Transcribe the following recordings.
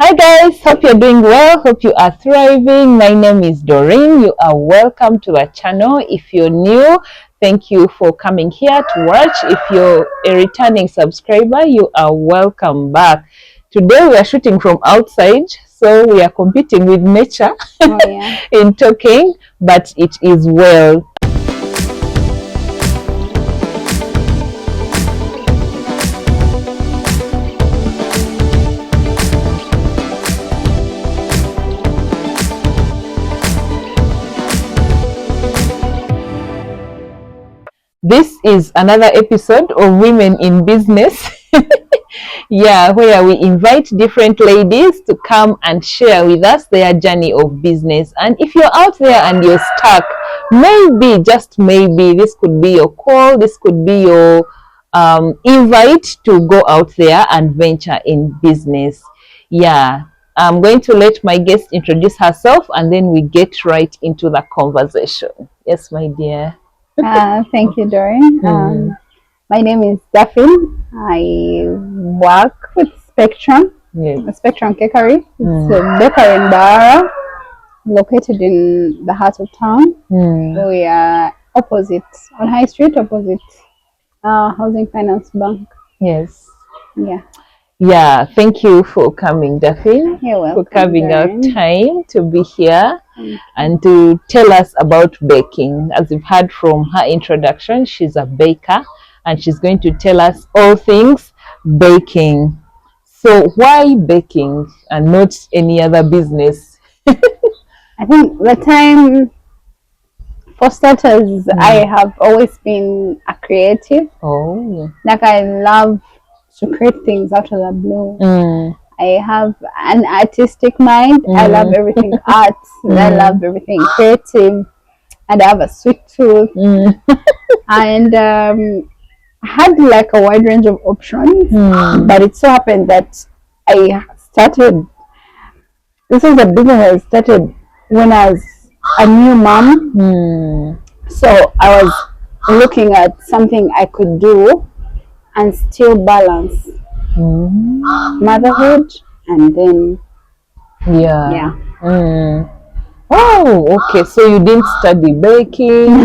Hi guys, hope you're doing well, hope you are thriving. My name is Doreen. You are welcome to our channel. If you're new, thank you for coming here to watch. If you're a returning subscriber, you are welcome back. Today we are shooting from outside, so we are competing with nature in talking, but it is well. This is another episode of Women in Business. Where we invite different ladies to come and share with us their journey of business. And if you're out there and you're stuck, maybe, just maybe, this could be your call, this could be your invite to go out there and venture in business. I'm going to let my guest introduce herself and then we get right into the conversation. Yes, my dear. Thank you, Doreen. My name is Daphine. I work with Spectrum, Spectrum Cakery. It's a bakery in Barra, located in the heart of town. We are opposite, on High Street, opposite Housing Finance Bank. Yes. Yeah, thank you for coming, Daphine. You're welcome, for carving out Doreen. time to be here and to tell us about baking. As you've heard from her introduction, she's a baker and she's going to tell us all things baking. So why baking and not any other business? I think the time, for starters, I have always been a creative. Like, I love to create things out of the blue. I have an artistic mind. I love everything art. I love everything creative, and I have a sweet tooth. And I had like a wide range of options, but it so happened that I started. This is a business I started when I was a new mom. So I was looking at something I could do and still balance motherhood and then Oh, okay. So you didn't study baking? I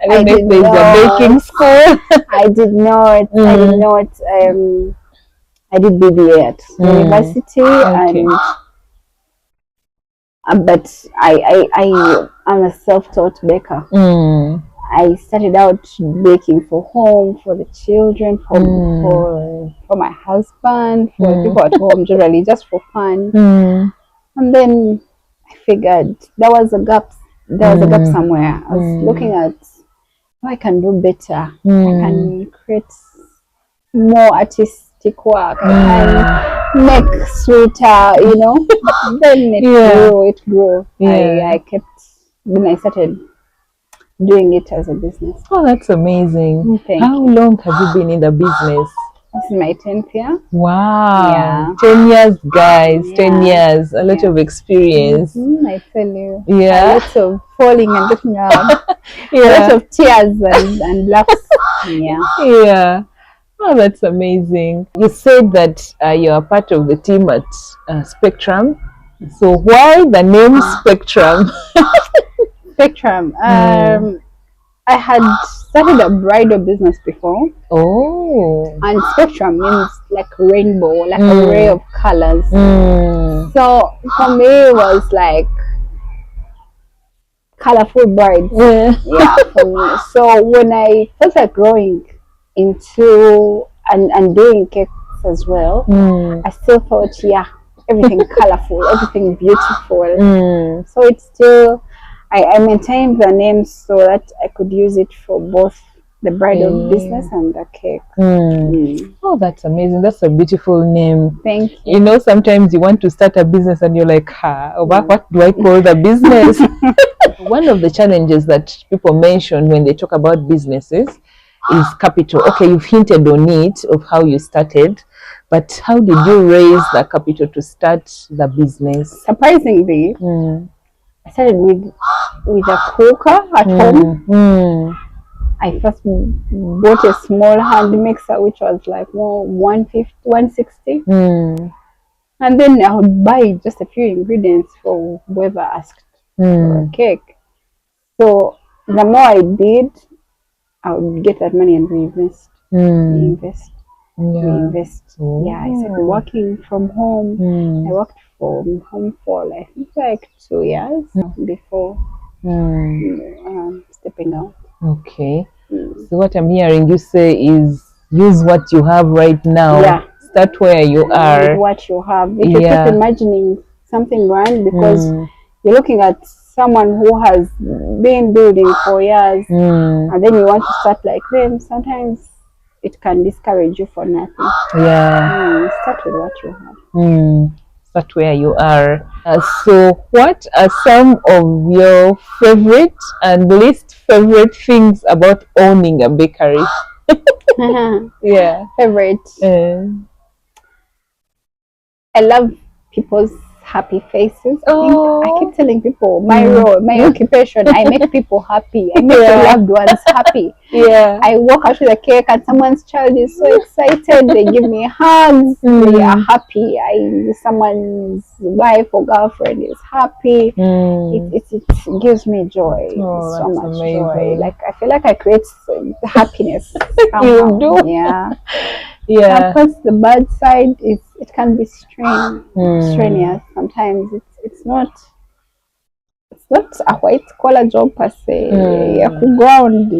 don't know if there's a baking school. I did not. I did not. I did BBA at university, and but I am a self-taught baker. I started out baking for home, for the children, for my husband, for people at home, generally just for fun. And then I figured there was a gap. There was a gap somewhere. I was looking at how I can do better. I can create more artistic work. I can make sweeter, Then it grew. I kept. Then I started doing it as a business. Oh, that's amazing. How long have you been in the business? This is my 10th year. Wow. 10 years, guys. 10 years. A lot of experience. I tell you. A lot of falling and getting up. A lot of tears and laughs. Oh, that's amazing. You said that you're part of the team at Spectrum. So why the name Spectrum? Spectrum. I had started a bridal business before. And Spectrum means like rainbow, like a array of colors. So for me, it was like colorful brides. For me. So when I felt like growing into and doing cakes as well, I still thought, everything colorful, everything beautiful. So it's still. I maintained the name so that I could use it for both the bridal business and the cake. Oh, that's amazing. That's a beautiful name. Thank you. Sometimes you want to start a business and you're like, what do I call the business? One of the challenges that people mention when they talk about businesses is capital. Okay, you've hinted on it of how you started, but how did you raise the capital to start the business? Surprisingly, I started with a cooker at home. I first bought a small hand mixer, which was like 150, 160. And then I would buy just a few ingredients for whoever asked for a cake. So the more I did, I would get that money and reinvest. Reinvest. Yeah, I started working from home. I worked from home for I think like 2 years before stepping out. Okay. So what I'm hearing you say is use what you have right now. Yeah. Start where you are. What you have. If you keep imagining something grand, because you're looking at someone who has been building for years, and then you want to start like them, sometimes it can discourage you for nothing. Yeah. Start with what you have. Start where you are. So what are some of your favorite and least favorite things about owning a bakery? Yeah. Favorite. I love people's happy faces. I keep telling people my role, my occupation, I make people happy. I make their loved ones happy. Yeah. I walk out with a cake and someone's child is so excited. They give me hugs. They are happy. Someone's wife or girlfriend is happy. It gives me joy. So much amazing. Joy. Like I feel like I create happiness. You do. Yeah. Yeah. Of course, the bad side is it can be strenuous. Sometimes it's not a white collar job per se. Ground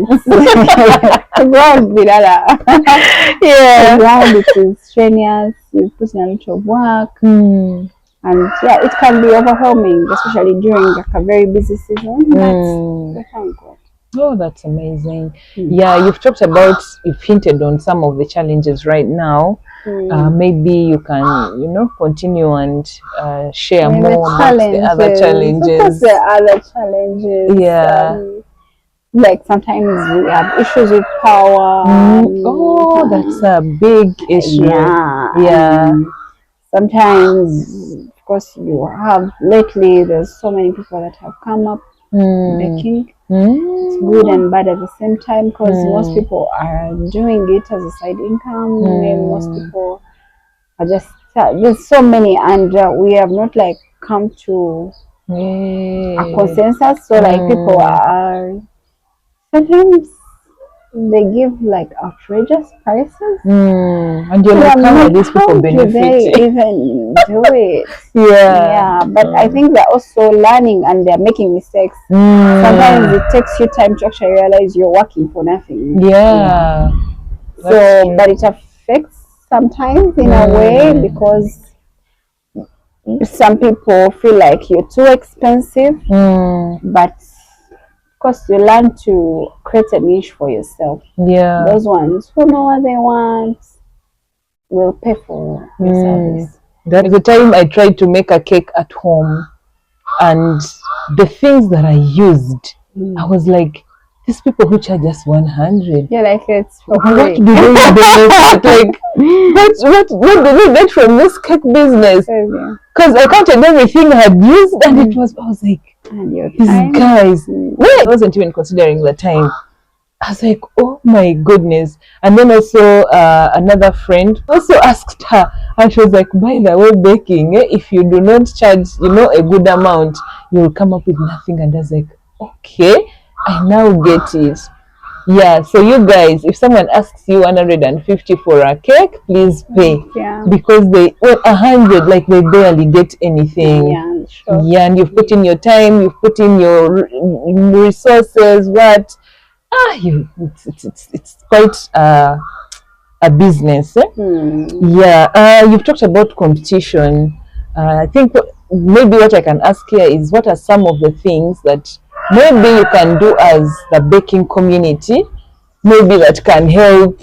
it is strenuous. You put in a lot of work, and it can be overwhelming, especially during like a very busy season. That's good. Oh, that's amazing. Yeah, you've hinted on some of the challenges right now. Maybe you can, continue and share more about the other challenges. Of course, there are other challenges. Yeah. Like sometimes we have issues with power. That's a big issue. Yeah. Sometimes, of course, lately there's so many people that have come up baking. It's good and bad at the same time, because most people are doing it as a side income, and most people are just there's so many, and we have not like come to a consensus. So like people are sometimes they give like outrageous prices, and you're like, how are these people benefiting? They even do it? Yeah, but I think they're also learning and they're making mistakes. Sometimes it takes you time to actually realize you're working for nothing. So but it affects sometimes in a way, because some people feel like you're too expensive, but of course you learn to create a niche for yourself. Those ones who know what they want will pay for your service. There was a time I tried to make a cake at home, and the things that I used, I was like, these people who charge us 100. Yeah, like it's for what do they benefit? Like, what do they get from this cake business? Because I counted everything I had used, and I was like, these guys. I wasn't even considering the time. I was like, oh my goodness. And then also another friend also asked her, and she was like, by the way, baking, if you do not charge, a good amount, you will come up with nothing. And I was like, okay, I now get it. Yeah, so you guys, if someone asks you 150 for a cake, please pay. Because they 100, like they barely get anything. And you've put in your time, you've put in your resources, it's quite a business. You've talked about competition. I think maybe what I can ask here is, what are some of the things that maybe you can do as the baking community, maybe that can help,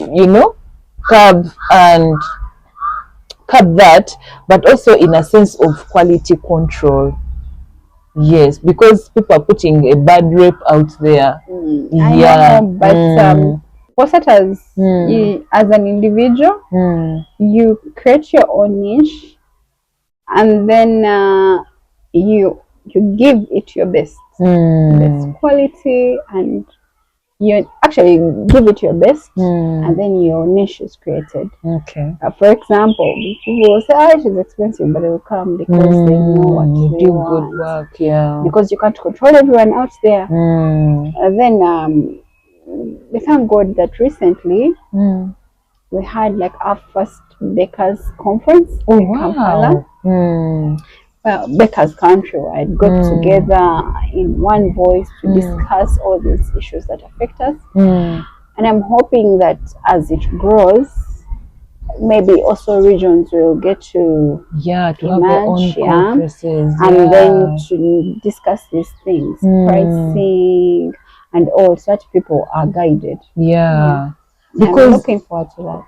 curb that, but also in a sense of quality control. Yes, because people are putting a bad rep out there. I know, but for starters, as an individual, you create your own niche, and then you give it your best quality, and you actually give it your best, and then your niche is created. Okay. For example, people will say, "Oh, she's expensive," but they will come because they know what you they do want. good work, yeah. Because you can't control everyone out there. And then we thank God that recently we had like our first Bakers conference in Kampala. Well, Bakers countrywide got together in one voice to discuss all these issues that affect us. And I'm hoping that as it grows, maybe also regions will get to have their own conferences, and then to discuss these things, pricing and all, such people are guided. Because I'm looking forward to that.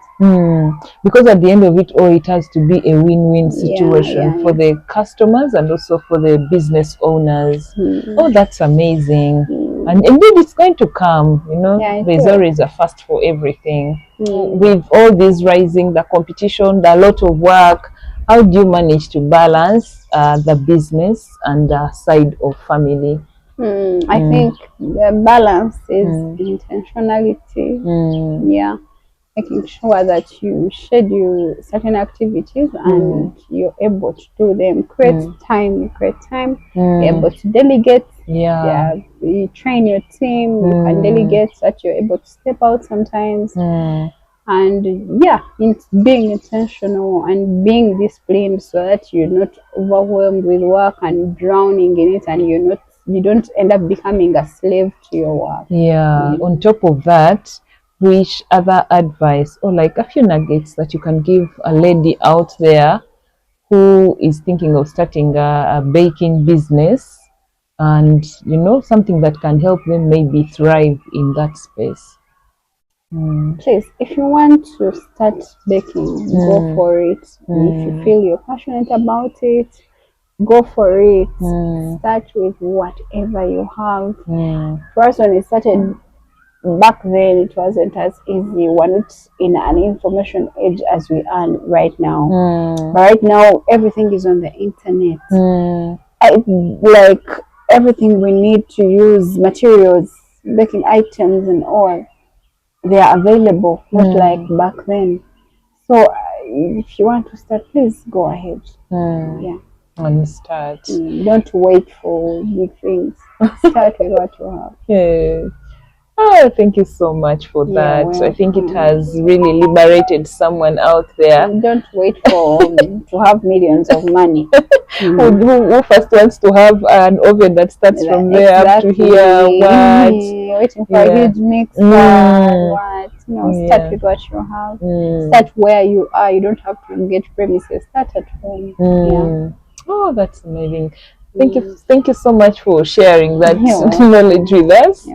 Because at the end of it all, it has to be a win-win situation for the customers and also for the business owners. Oh, that's amazing. And indeed, it's going to come, you know, there's always a first for everything. With all this rising, the competition, the lot of work, how do you manage to balance the business and the side of family? I think the balance is intentionality. Making sure that you schedule certain activities and you're able to do them. Create time, you're able to delegate. You train your team, you can delegate so that you're able to step out sometimes. And being intentional and being disciplined so that you're not overwhelmed with work and drowning in it, and you don't end up becoming a slave to your work. On top of that, which other advice or like a few nuggets that you can give a lady out there who is thinking of starting a baking business, and you know, something that can help them maybe thrive in that space? Please, if you want to start baking, go for it. If you feel you're passionate about it, go for it. Start with whatever you have. For us, when it started back then, it wasn't as easy. We're not in an information age as we are right now. But right now, everything is on the internet. Like everything we need to use, materials, baking items and all, they are available, not like back then. So if you want to start, please go ahead. And start. Don't wait for big things. Start with what you have. Oh, thank you so much for that. I think it has really liberated someone out there. Don't wait for to have millions of money. Who first wants to have an oven that starts from there up to here? What? Waiting for a huge mixer. What? Start with what you have. Start where you are. You don't have to get premises. Start at home. Oh, that's amazing. Thank you so much for sharing that knowledge with us.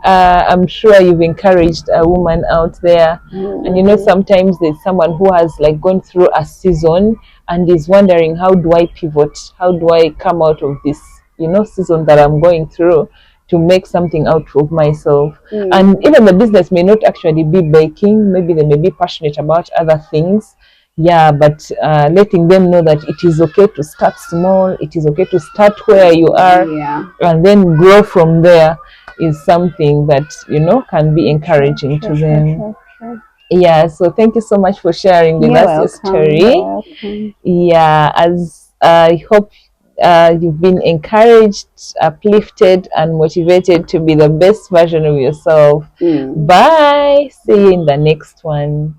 I'm sure you've encouraged a woman out there, and you know, sometimes there's someone who has like gone through a season and is wondering, how do I pivot? How do I come out of this, you know, season that I'm going through to make something out of myself? And even the business may not actually be baking. Maybe they may be passionate about other things. But letting them know that it is okay to start small, it is okay to start where you are, and then grow from there is something that, you know, can be encouraging to them. So thank you so much for sharing with us your story. As I hope you've been encouraged, uplifted, and motivated to be the best version of yourself. Bye. See you in the next one.